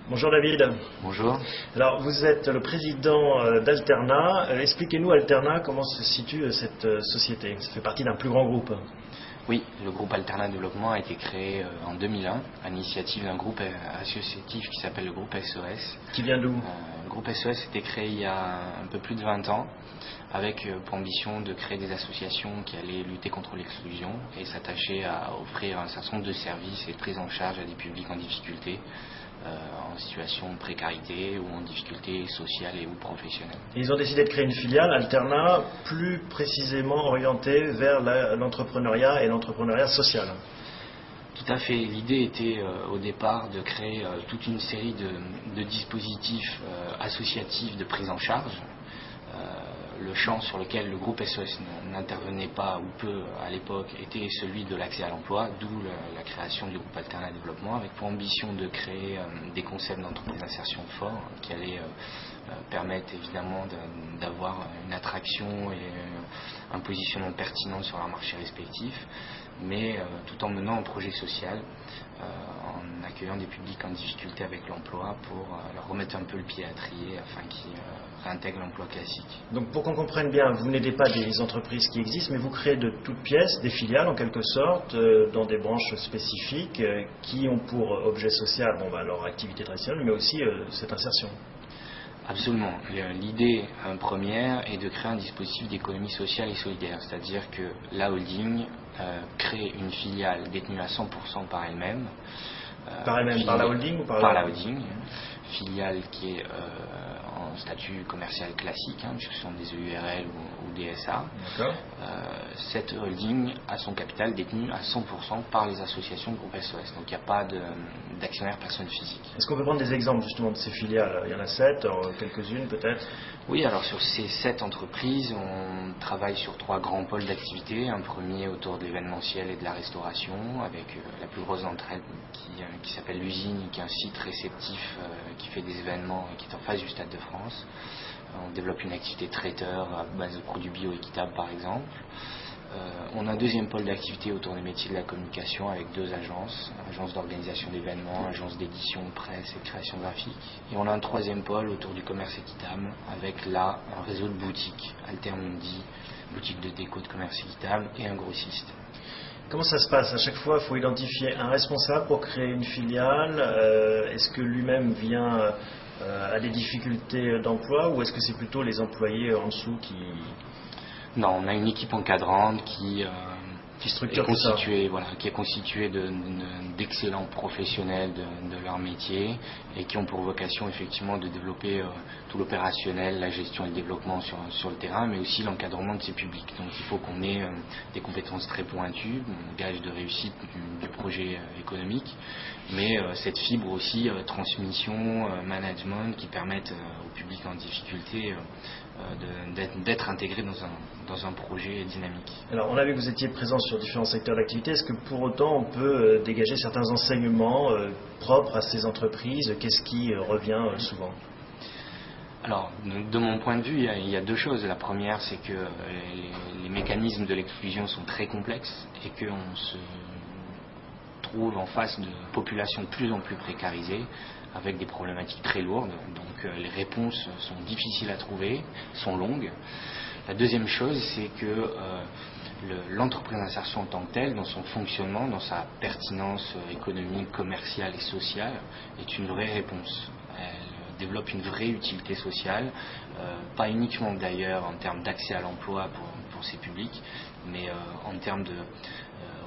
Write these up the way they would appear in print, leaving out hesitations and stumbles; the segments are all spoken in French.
Bonjour David. Bonjour. Alors vous êtes le président d'Alterna. Expliquez-nous Alterna, comment se situe cette société. Ça fait partie d'un plus grand groupe. Oui, le groupe Alterna Développement a été créé en 2001 à l'initiative d'un groupe associatif qui s'appelle le groupe SOS. Qui vient d'où? Le groupe SOS a été créé il y a un peu plus de 20 ans avec pour ambition de créer des associations qui allaient lutter contre l'exclusion et s'attacher à offrir un certain nombre de services et de prise en charge à des publics en difficulté, en situation de précarité ou en difficulté sociale et ou professionnelle. Et ils ont décidé de créer une filiale, Alterna, plus précisément orientée vers l'entrepreneuriat et l'entrepreneuriat social. Tout à fait. L'idée était au départ de créer toute une série de dispositifs associatifs de prise en charge. Le champ sur lequel le groupe SOS n'intervenait pas ou peu à l'époque était celui de l'accès à l'emploi, d'où la création du groupe Alterna Développement, avec pour ambition de créer des concepts d'entreprise d'insertion forts qui allaient permettre évidemment d'avoir une attraction et un positionnement pertinent sur leur marché respectif, mais tout en menant un projet social, en accueillant des publics en difficulté avec l'emploi pour leur remettre un peu le pied à trier afin qu'ils réintègrent l'emploi classique. Donc pour qu'on comprenne bien, vous n'aidez pas des entreprises qui existent, mais vous créez de toutes pièces des filiales en quelque sorte, dans des branches spécifiques qui ont pour objet social leur activité traditionnelle, mais aussi cette insertion. Absolument. L'idée première est de créer un dispositif d'économie sociale et solidaire, c'est-à-dire que la holding crée une filiale détenue à 100% par elle-même. Par elle-même, par la holding ou par la holding, filiale qui est en statut commercial classique, puisque ce sont des EURL ou des SA. Cette holding a son capital détenu à 100% par les associations de groupe SOS, donc il n'y a pas d'actionnaire personne physique. Est-ce qu'on peut prendre des exemples justement de ces filiales? Il y en a 7, quelques-unes peut-être? Oui, alors sur ces 7 entreprises, on travaille sur 3 grands pôles d'activité. Un premier autour de l'événementiel et de la restauration, avec la plus grosse d'entre elles qui s'appelle l'usine, qui est un site réceptif qui fait des événements et qui est en face du Stade de France. On développe une activité traiteur à base de produits bio-équitables par exemple. On a un deuxième pôle d'activité autour des métiers de la communication avec 2 agences, agence d'organisation d'événements, agence d'édition, presse et de création graphique. Et on a un troisième pôle autour du commerce équitable avec là un réseau de boutiques, Altermundi, boutique de déco de commerce équitable et un grossiste. Comment ça se passe? À chaque fois, il faut identifier un responsable pour créer une filiale. Est-ce que lui-même vient à des difficultés d'emploi ou est-ce que c'est plutôt les employés en dessous qui... Non, on a une équipe encadrante qui est constituée d'excellents professionnels de leur métier et qui ont pour vocation effectivement de développer tout l'opérationnel, la gestion et le développement sur le terrain, mais aussi l'encadrement de ces publics. Donc il faut qu'on ait des compétences très pointues, gage de réussite du projet économique, mais cette fibre aussi transmission, management qui permettent au public en difficulté d'être intégré dans un projet dynamique. Alors on a vu que vous étiez présent sur différents secteurs d'activité. Est-ce que pour autant on peut dégager certains enseignements propres à ces entreprises? Qu'est-ce qui revient souvent? Alors, de mon point de vue, il y a 2 choses. La première, c'est que les mécanismes de l'exclusion sont très complexes et qu'on se trouve en face de populations de plus en plus précarisées avec des problématiques très lourdes. Donc les réponses sont difficiles à trouver, sont longues. La deuxième chose, c'est que l'entreprise d'insertion en tant que telle, dans son fonctionnement, dans sa pertinence économique, commerciale et sociale, est une vraie réponse. Elle développe une vraie utilité sociale, pas uniquement d'ailleurs en termes d'accès à l'emploi pour ces publics, mais en termes de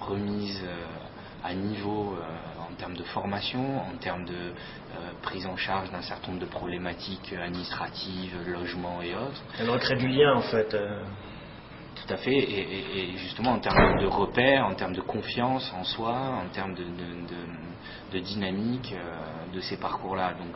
remise à niveau en termes de formation, en termes de prise en charge d'un certain nombre de problématiques administratives, logement et autres. Elle recrée du lien en fait. Tout à fait, et justement en termes de repères, en termes de confiance en soi, en termes de dynamique de ces parcours-là. Donc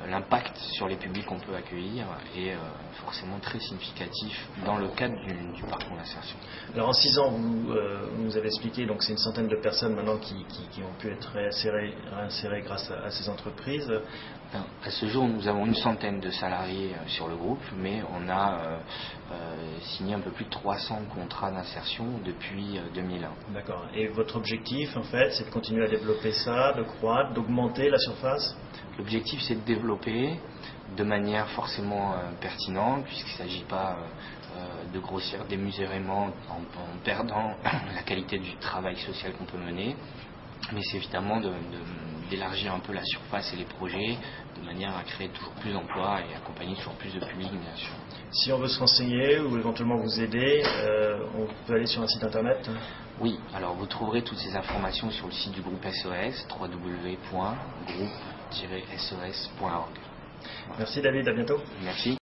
l'impact sur les publics qu'on peut accueillir est forcément très significatif dans le cadre du parcours d'insertion. Alors en 6 ans, vous nous avez expliqué, donc c'est une centaine de personnes maintenant qui ont pu être réinsérées grâce à ces entreprises. À ce jour, nous avons une centaine de salariés sur le groupe, mais on a signé un peu plus de 300 contrats d'insertion depuis 2001. D'accord. Et votre objectif, en fait, c'est de continuer à développer ça, de croître, d'augmenter la surface phase? L'objectif, c'est de développer de manière forcément pertinente, puisqu'il ne s'agit pas de grossir démesurément en perdant la qualité du travail social qu'on peut mener, mais c'est évidemment d'élargir un peu la surface et les projets de manière à créer toujours plus d'emplois et accompagner toujours plus de public, bien sûr. Si on veut se renseigner ou éventuellement vous aider, on peut aller sur un site internet? Oui, alors vous trouverez toutes ces informations sur le site du groupe SOS, www.groupe-sos.org. Merci David, à bientôt. Merci.